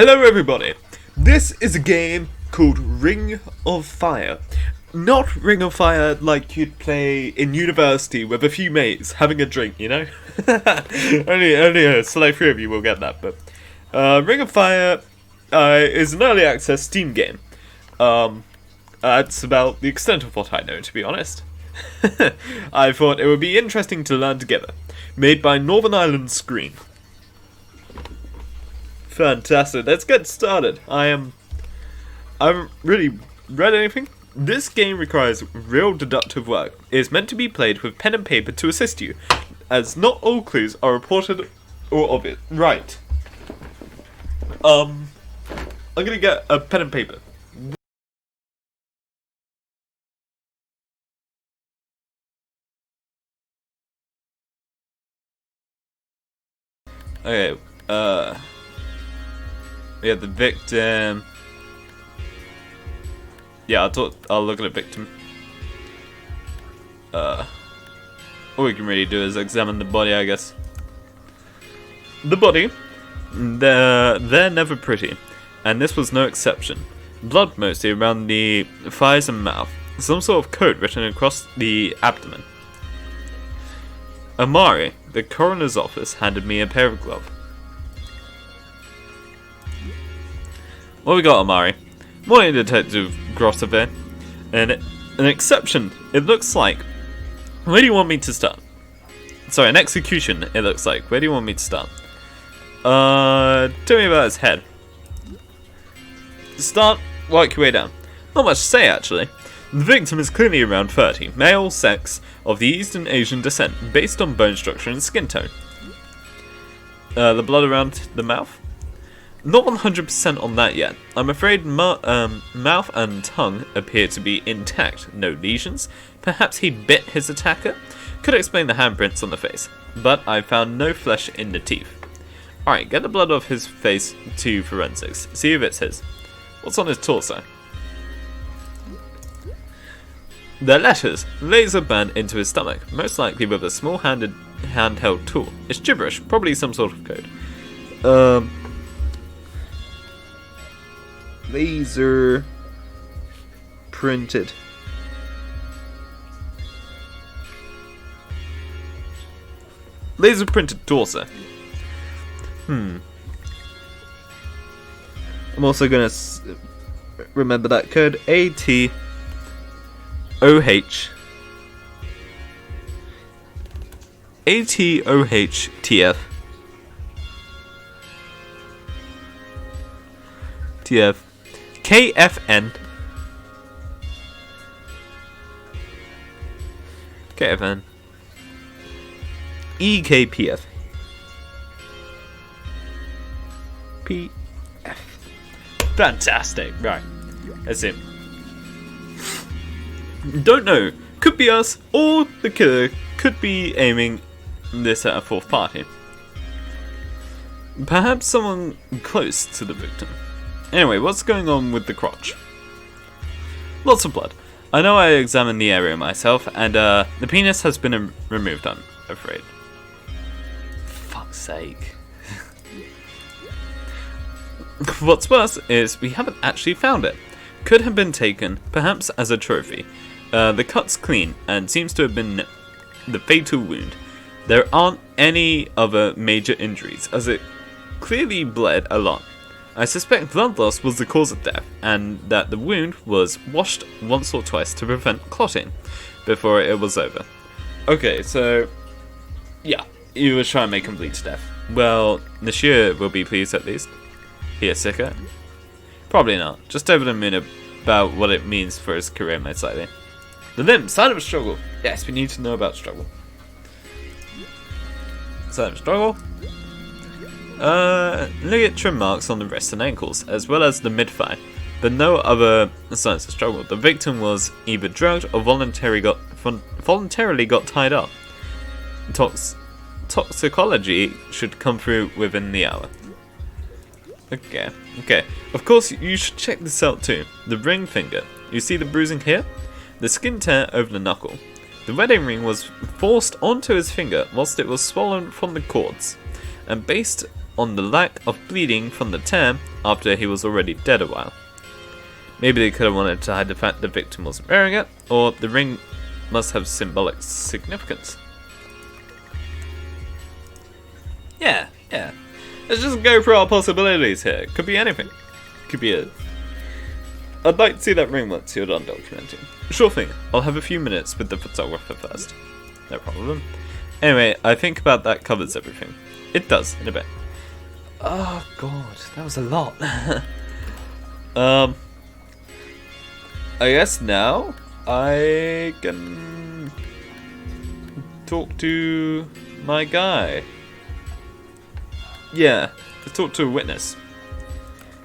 Hello everybody! This is a game called Ring of Fire. Not Ring of Fire like you'd play in university with a few mates having a drink, you know? only a select few of you will get that, but Ring of Fire is an early access Steam game. That's about the extent of what I know, to be honest. I thought it would be interesting to learn together. Made by Northern Ireland Screen. Fantastic. Let's get started. I haven't really read anything. This game requires real deductive work. It is meant to be played with pen and paper to assist you, as not all clues are reported or obvious. Right. I'm gonna get a pen and paper. Okay, we have the victim. Yeah, I'll look at the victim. All we can really do is examine the body, I guess. The body, they're never pretty, and this was no exception. Blood mostly around the thighs and mouth. Some sort of code written across the abdomen. Amari, the coroner's office, handed me a pair of gloves. What we got, Amari? Morning, Detective Grossever. An exception, it looks like. Where do you want me to start? Sorry, an execution, it looks like. Where do you want me to start? Tell me about his head. Start, work your way down. Not much to say, actually. The victim is clearly around 30, male, sex, of the Eastern Asian descent, based on bone structure and skin tone. The blood around the mouth? Not 100% on that yet. I'm afraid mouth and tongue appear to be intact, no lesions. Perhaps he bit his attacker? Could explain the handprints on the face, but I found no flesh in the teeth. Alright, get the blood off his face to forensics, see if it's his. What's on his torso? They're letters, laser burned into his stomach, most likely with a small handheld tool. It's gibberish, probably some sort of code. Laser printed. Laser printed torso. I'm also gonna remember that code. ATOH TF KFN EKPF PF. Fantastic. Right. That's it. Don't know. Could be us, or the killer could be aiming this at a fourth party. Perhaps someone close to the victim. Anyway, what's going on with the crotch? Lots of blood. I know I examined the area myself, and the penis has been removed, I'm afraid. Fuck's sake. What's worse is we haven't actually found it. Could have been taken, perhaps as a trophy. The cut's clean, and seems to have been the fatal wound. There aren't any other major injuries, as it clearly bled a lot. I suspect blood loss was the cause of death, and that the wound was washed once or twice to prevent clotting before it was over. Okay, so yeah, you were trying to make him bleed to death. Well, Nashir will be pleased at least. He a sicko? Probably not. Just over the moon about what it means for his career, most likely. The limb, sign of a struggle. Yes, we need to know about struggle. Sign of struggle. Look at trim marks on the wrists and ankles, as well as the mid-thigh, but no other signs of struggle. The victim was either drugged or voluntarily got tied up. Toxicology should come through within the hour. Okay. Of course, you should check this out too. The ring finger. You see the bruising here? The skin tear over the knuckle. The wedding ring was forced onto his finger whilst it was swollen from the cords, and based on the lack of bleeding from the tear after he was already dead a while. Maybe they could have wanted to hide the fact the victim wasn't wearing it, or the ring must have symbolic significance. Yeah. Let's just go through our possibilities here. Could be anything. Could be a... I'd like to see that ring once you're done documenting. Sure thing. I'll have a few minutes with the photographer first. No problem. Anyway, I think about that covers everything. It does, in a bit. Oh god, that was a lot. I guess now I can talk to my guy. Yeah, to talk to a witness.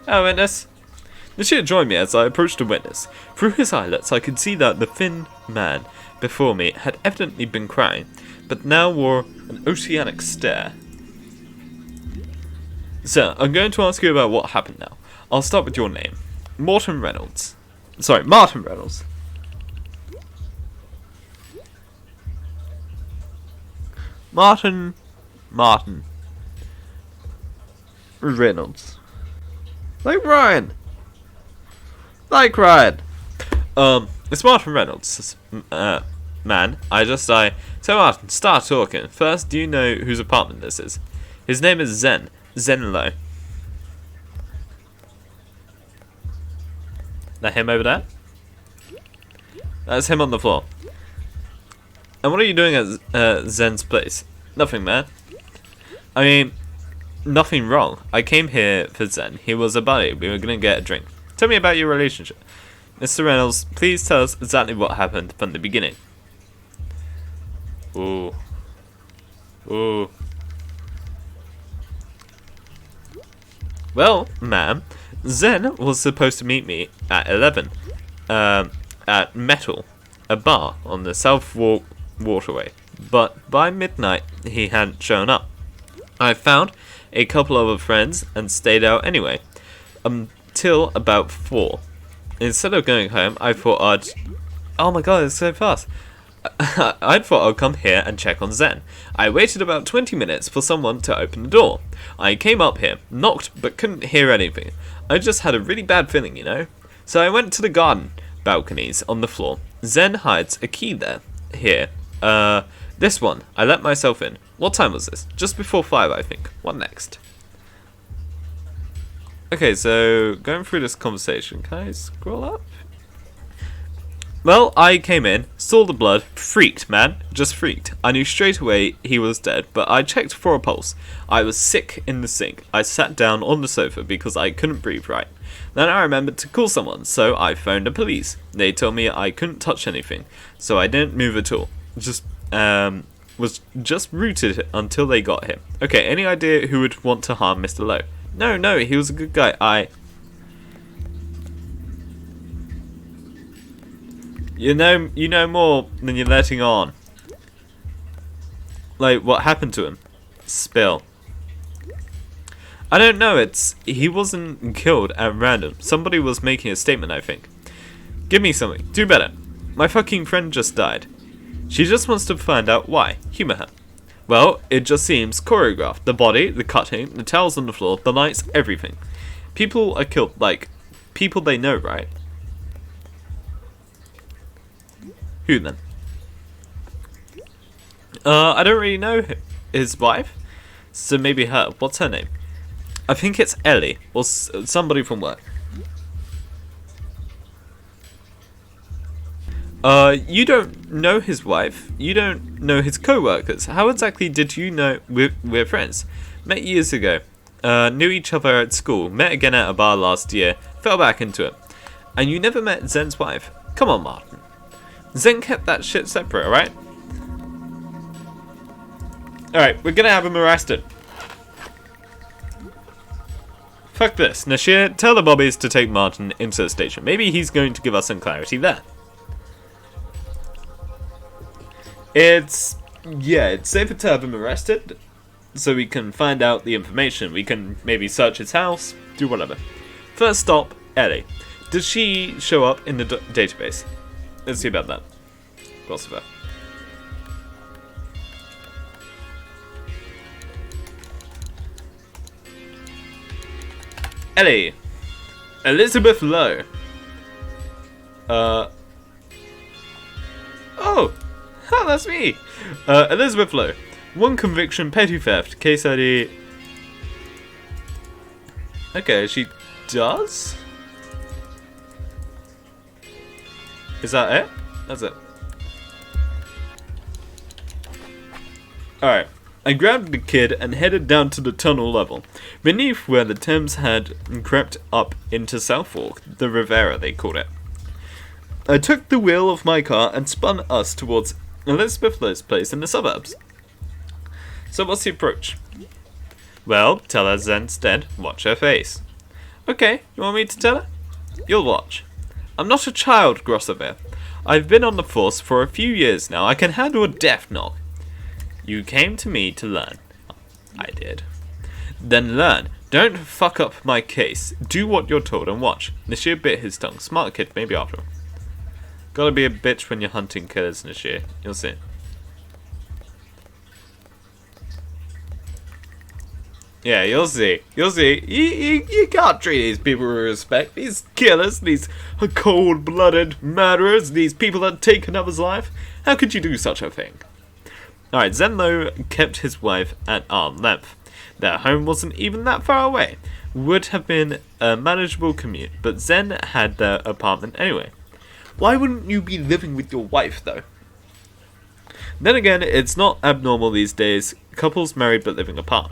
Oh, witness. Nashir joined me as I approached the witness. Through his eyelets I could see that the thin man before me had evidently been crying, but now wore an oceanic stare. Sir, I'm going to ask you about what happened now. I'll start with your name. Martin Reynolds. Sorry, Martin Reynolds. Martin Reynolds. Like Ryan. It's Martin Reynolds. Man, So Martin, start talking. First, do you know whose apartment this is? His name is Zen Lowe. That him over there? That's him on the floor. And what are you doing at Zen's place? Nothing, man. I mean, nothing wrong. I came here for Zen. He was a buddy. We were gonna get a drink. Tell me about your relationship. Mr. Reynolds, please tell us exactly what happened from the beginning. Ooh. Well, ma'am, Zen was supposed to meet me at 11 at Metal, a bar on the South Waterway, but by midnight he hadn't shown up. I found a couple of friends and stayed out anyway, till about 4. Instead of going home, I thought I'd... Oh my god, it's so fast! I thought I'd come here and check on Zen. I waited about 20 minutes for someone to open the door. I came up here, knocked, but couldn't hear anything. I just had a really bad feeling, you know? So I went to the garden balconies on the floor. Zen hides a key there. Here. This one. I let myself in. What time was this? Just before 5, I think. What next? Okay, so going through this conversation, can I scroll up? Well, I came in, saw the blood, freaked, man, just freaked. I knew straight away he was dead, but I checked for a pulse. I was sick in the sink. I sat down on the sofa because I couldn't breathe right. Then I remembered to call someone, so I phoned the police. They told me I couldn't touch anything, so I didn't move at all. Was just rooted until they got him. Okay, any idea who would want to harm Mr. Lowe? No, he was a good guy. You know more than you're letting on. Like, what happened to him? Spill. I don't know, he wasn't killed at random. Somebody was making a statement, I think. Give me something. Do better. My fucking friend just died. She just wants to find out why. Humor her. Well, it just seems choreographed. The body, the cutting, the towels on the floor, the lights, everything. People are killed, like, people they know, right? Who then? I don't really know his wife, so maybe her. What's her name? I think it's Ellie, or somebody from work. You don't know his wife. You don't know his co-workers. How exactly did you know we're friends? Met years ago. Knew each other at school. Met again at a bar last year. Fell back into it. And you never met Zen's wife? Come on, Martin. Zen kept that shit separate, alright? Alright, we're gonna have him arrested. Fuck this. Nashir, tell the bobbies to take Martin into the station. Maybe he's going to give us some clarity there. It's safer to have him arrested, so we can find out the information. We can maybe search his house, do whatever. First stop, Ellie. Did she show up in the database? Let's see about that. Philosopher. Ellie. Elizabeth Lowe. Oh, that's me. Elizabeth Lowe. One conviction, petty theft, case ID. Okay, she does? Is that it? That's it. Alright. I grabbed the kid and headed down to the tunnel level, beneath where the Thames had crept up into Southwark, the Riviera they called it. I took the wheel of my car and spun us towards Elizabeth Lowe's place in the suburbs. So what's the approach? Well, tell her Zen's dead, watch her face. Okay, you want me to tell her? You'll watch. I'm not a child, Grossever. I've been on the force for a few years now. I can handle a death knock. You came to me to learn. I did. Then learn. Don't fuck up my case. Do what you're told and watch. Nashir bit his tongue. Smart kid, maybe after all. Gotta be a bitch when you're hunting killers, Nashir. You'll see. Yeah, you'll see. You'll see. You can't treat these people with respect. These killers, these cold-blooded murderers, these people that take another's life. How could you do such a thing? Alright, Zen Lowe kept his wife at arm's length. Their home wasn't even that far away. Would have been a manageable commute, but Zen had their apartment anyway. Why wouldn't you be living with your wife, though? Then again, it's not abnormal these days. Couples married but living apart.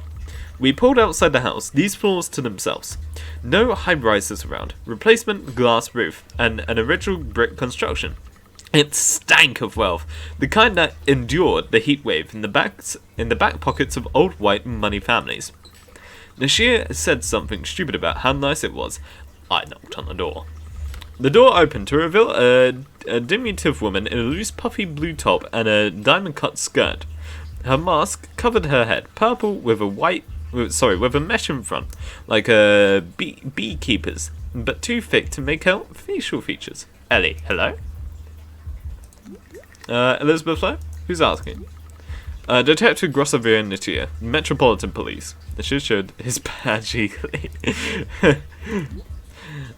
We pulled outside the house, these floors to themselves. No high-rises around, replacement glass roof, and an original brick construction. It stank of wealth, the kind that endured the heat wave in the back pockets of old white money families. Nashir said something stupid about how nice it was. I knocked on the door. The door opened to reveal a diminutive woman in a loose puffy blue top and a diamond-cut skirt. Her mask covered her head, purple with a mesh in front, like a beekeeper's, but too thick to make out facial features. Ellie, hello? Elizabeth Lowe? Who's asking? Detective Grossevier Nashir, Metropolitan Police. Nashir showed his badge eagerly.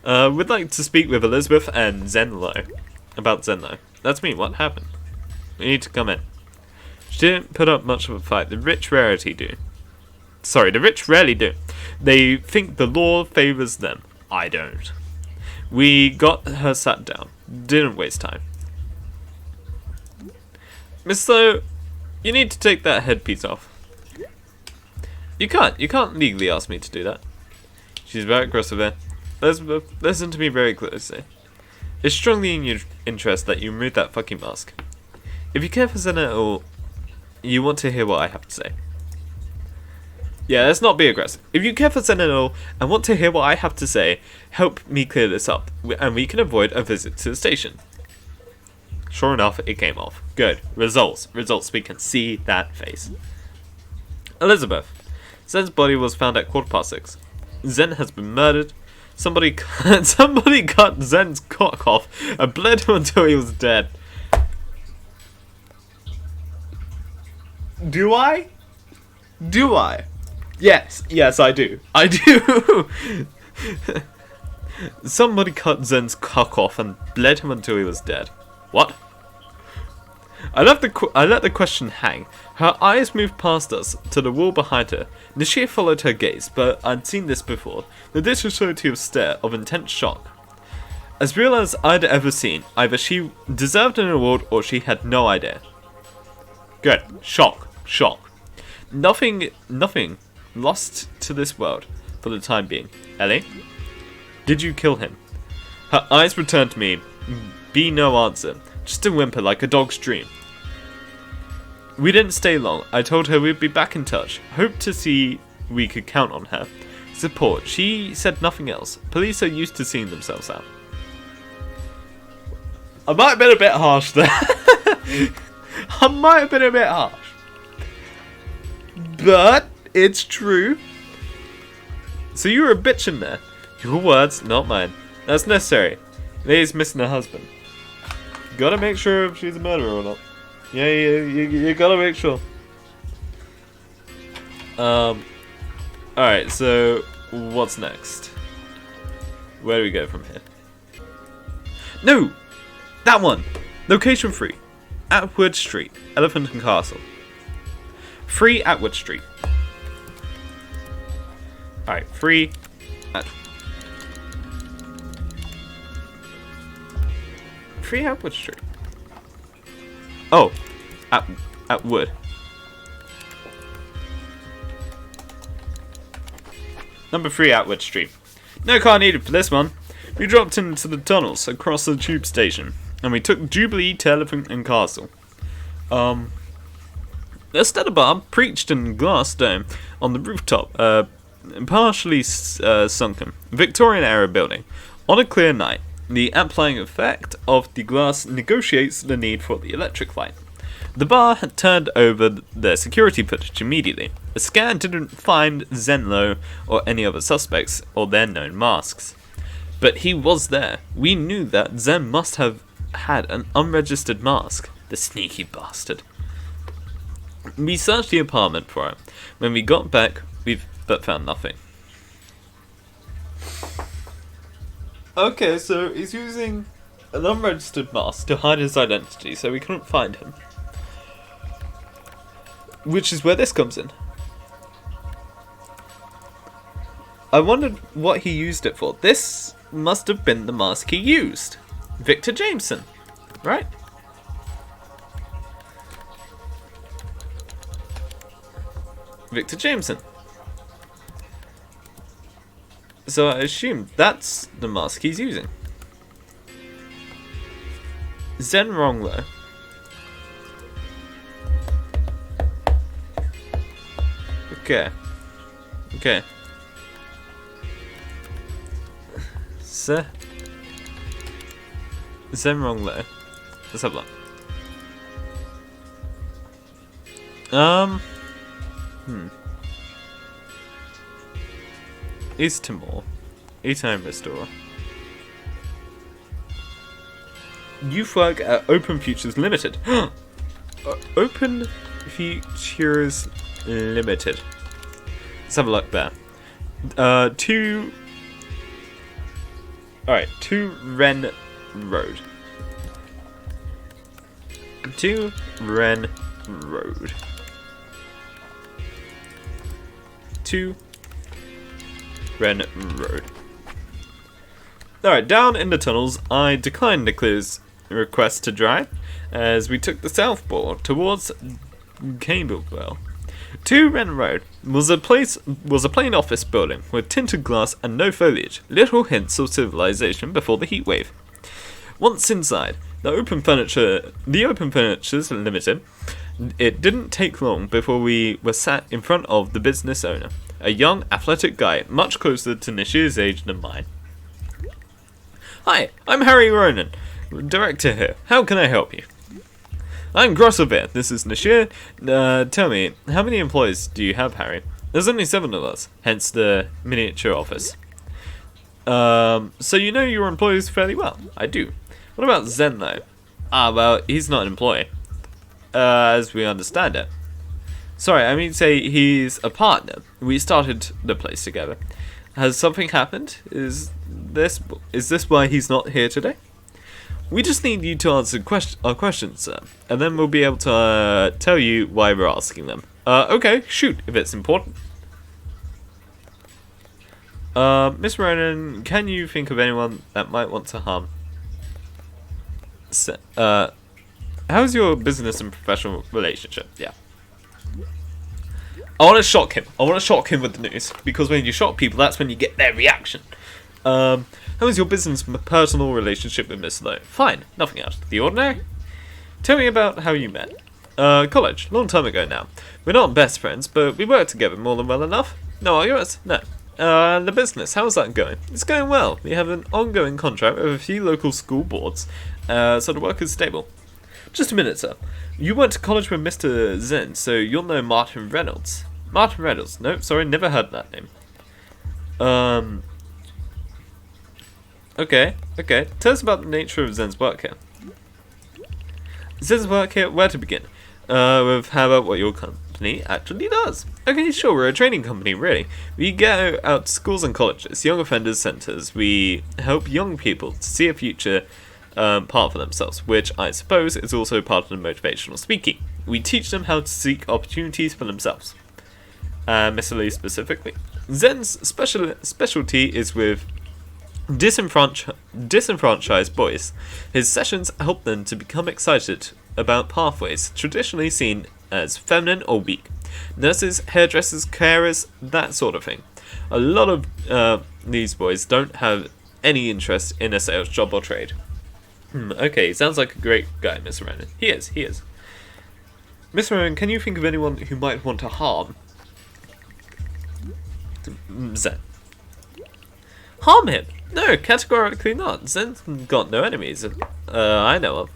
Would like to speak with Elizabeth and Zen Lowe. About Zen Lowe. That's me, what happened? We need to come in. She didn't put up much of a fight, the rich rarely do. The rich rarely do. They think the law favours them. I don't. We got her sat down. Didn't waste time. Miss Lowe, you need to take that headpiece off. You can't legally ask me to do that. She's very Grossever. Listen to me very closely. It's strongly in your interest that you remove that fucking mask. If you care for Zen at all, you want to hear what I have to say. Yeah, let's not be aggressive. If you care for Zen at all and want to hear what I have to say, help me clear this up, and we can avoid a visit to the station. Sure enough, it came off. Good. Results. We can see that face. Elizabeth. Zen's body was found at 6:15. Zen has been murdered. Somebody cut Zen's cock off and bled him until he was dead. Do I? Yes, I do. Somebody cut Zen's cock off and bled him until he was dead. What? I let the question hang. Her eyes moved past us to the wall behind her. Nashir followed her gaze, but I'd seen this before. The dissociative stare of intense shock. As real as I'd ever seen. Either she deserved an award or she had no idea. Good. Shock. Nothing lost to this world for the time being. Ellie? Did you kill him? Her eyes returned to me. Be no answer. Just a whimper like a dog's dream. We didn't stay long. I told her we'd be back in touch. Hoped to see we could count on her. Support. She said nothing else. Police are used to seeing themselves out. I might have been a bit harsh there. But it's true. So you were a bitch in there. Your words, not mine. That's necessary. Lady's missing her husband. Gotta make sure if she's a murderer or not. Yeah, you gotta make sure. Alright, so what's next? Where do we go from here? No! That one! Location 3. Atwood Street, Elephant and Castle. 3 Atwood Street. Alright, 3 Atwood Street. Oh, Atwood. Number 3 Atwood Street. No car needed for this one. We dropped into the tunnels across the tube station, and we took Jubilee to Elephant and Castle. A Stella bar preached in glass dome on the rooftop, partially sunken, Victorian-era building. On a clear night, the amplifying effect of the glass negotiates the need for the electric light. The bar had turned over their security footage immediately. A scan didn't find Zenlo or any other suspects or their known masks. But he was there. We knew that Zen must have had an unregistered mask. The sneaky bastard. We searched the apartment for it. When we got back, but found nothing. Okay, so he's using an unregistered mask to hide his identity, so we couldn't find him. Which is where this comes in. I wondered what he used it for. This must have been the mask he used. Victor Jameson, right? Victor Jameson. So I assume that's the mask he's using. Zen wrong though. Okay. Okay. Zen wrong though. Let's have a look. East Timor. E-Time Restorer. Youth work at Open Futures Limited. Open Futures Limited. Let's have a look there. 2 Wren Road. 2 Wren Road. 2 Wren Road. Alright, down in the tunnels, I declined Nicholas' request to drive, as we took the southboard towards Camberwell. 2 Wren Road was a plain office building with tinted glass and no foliage, little hints of civilization before the heat wave. Once inside, the Open Furnitures Limited, it didn't take long before we were sat in front of the business owner, a young, athletic guy, much closer to Nishia's age than mine. Hi, I'm Harry Ronan, director here. How can I help you? I'm Grosovir. This is Nishia. Tell me, how many employees do you have, Harry? There's only 7 of us, hence the miniature office. So you know your employees fairly well? I do. What about Zen, though? Well, he's not an employee. As we understand it. Sorry, I mean say he's a partner. We started the place together. Has something happened? Is this why he's not here today? We just need you to answer our questions, sir, and then we'll be able to tell you why we're asking them. Okay, shoot, if it's important. Miss Ronan, can you think of anyone that might want to harm? How's your business and professional relationship? Yeah. I want to shock him. I want to shock him with the news, because when you shock people, that's when you get their reaction. How is your business and personal relationship with Miss Lowe? Fine, nothing out of the ordinary. Tell me about how you met. College, long time ago now. We're not best friends, but we work together more than well enough. No arguments? No. The business, how's that going? It's going well. We have an ongoing contract with a few local school boards, so the work is stable. Just a minute, sir. You went to college with Mr. Zen, so you'll know Martin Reynolds. Martin Reynolds? Nope, sorry, never heard that name. Okay. Tell us about the nature of Zen's work here. Zen's work here? Where to begin? With how about what your company actually does. Okay, sure, we're a training company, really. We go out to schools and colleges, young offenders centres. We help young people to see a future part for themselves, which I suppose is also part of the motivational speaking. We teach them how to seek opportunities for themselves. Mr. Lee specifically. Zen's specialty is with disenfranchised boys. His sessions help them to become excited about pathways traditionally seen as feminine or weak. Nurses, hairdressers, carers, that sort of thing. A lot of these boys don't have any interest in a sales job or trade. Okay, sounds like a great guy, Mr. Ronan. He is. Mr. Ronan, can you think of anyone who might want to harm Zen? Harm him? No, categorically not. Zen's got no enemies, I know of.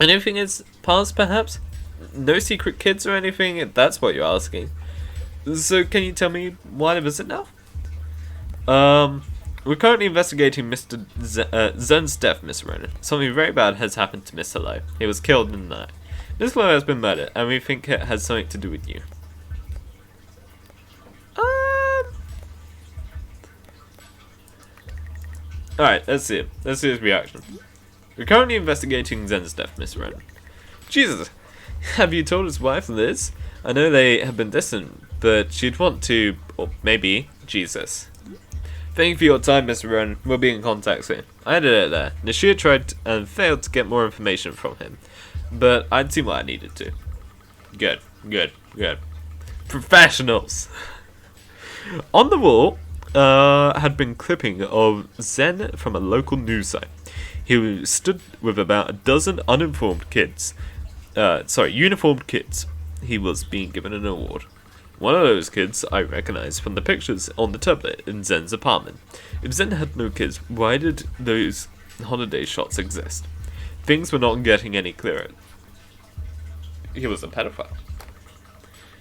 Anything is past, perhaps? No secret kids or anything, if that's what you're asking. So, can you tell me why the visit now? We're currently investigating Mr. Zen's death, Mr. Ronan. Something very bad has happened to Mr. Lowe. He was killed in the night. Mr. Lowe has been murdered, and we think it has something to do with you. Alright, let's see it. Let's see his reaction. We're currently investigating Zen's death, Mr. Ronan. Jesus, have you told his wife Liz? I know they have been distant, but she'd want to, or maybe, Jesus. Thank you for your time, Mr. Ronan. We'll be in contact soon. I ended it there. Nashir tried and failed to get more information from him, but I'd seen what I needed to. Good. Professionals! On the wall had been clipping of Zen from a local news site. He stood with about a dozen uniformed kids. He was being given an award. One of those kids I recognized from the pictures on the tablet in Zen's apartment. If Zen had no kids, why did those holiday shots exist? Things were not getting any clearer. He was a pedophile.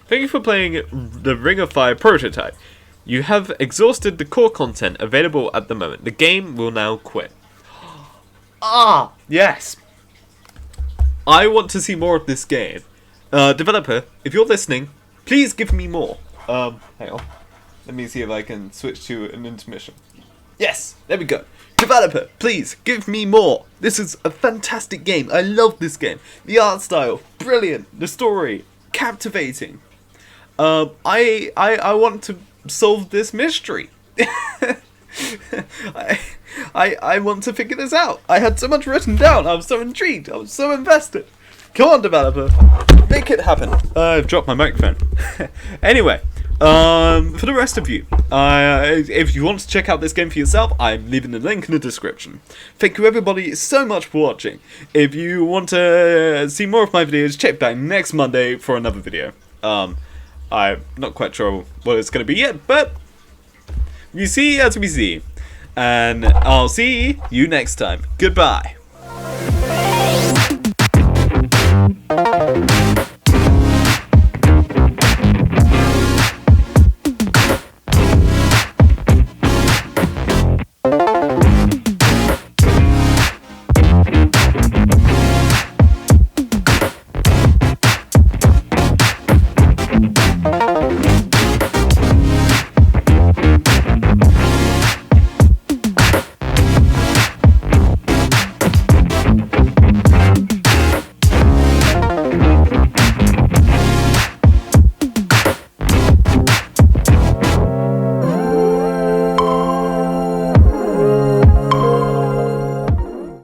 Thank you for playing the Ring of Fire prototype. You have exhausted the core content available at the moment. The game will now quit. Ah, yes. I want to see more of this game. Developer, if you're listening, please give me more. Hang on. Let me see if I can switch to an intermission. Yes, there we go. Developer, please give me more. This is a fantastic game. I love this game. The art style, brilliant. The story, captivating. I want to solve this mystery. I want to figure this out. I had so much written down. I was so intrigued. I was so invested. Come on, developer. Make it happen. I've dropped my microphone. Anyway, for the rest of you, if you want to check out this game for yourself, I'm leaving the link in the description. Thank you everybody so much for watching. If you want to see more of my videos, check back next Monday for another video. I'm not quite sure what it's going to be yet, but we see as we see. And I'll see you next time. Goodbye.